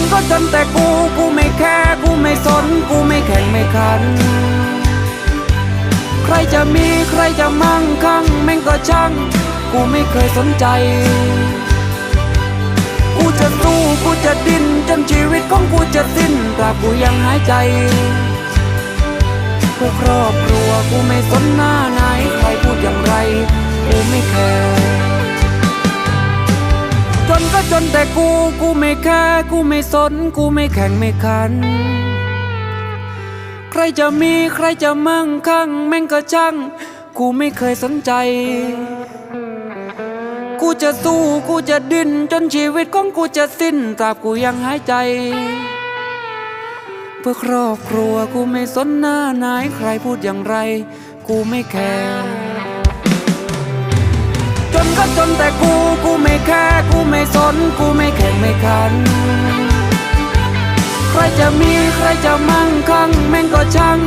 นก็จนแต่กูไม่แคร์กูไม่สนกูไม่แข่งไม่ขันใครจะมีใครจะมั่งคั่งแม่งก็ช่างกูไม่เคยสนใจกูจะสู้กูจะดิ้นจนชีวิตของกูจะสิ้นตราบกูยังหายใจเพื่อครอบครัวกูไม่สนหน้าไหนใครพูดอย่างไรกูไม่แคร์จนก็จนแต่กูไม่แคร์กูไม่สนกูไม่แข่งไม่ขันใครจะมีใครจะมั่งคั่งแม่งก็ช่างกูไม่เคยสนใจกูจะสู้กูจะดิ้นจนชีวิตของกูจะสิ้นตราบกูยังหายใจเพื่อครอบครัวกูไม่สนหน้าไหนใครพูดอย่างไรกูไม่แคร์จนก็จนแต่กูไม่แคร์กูไม่สนกูไม่แข่งไม่ขันใครจะมีใครจะมั่งคั่งแม่งก็ช่าง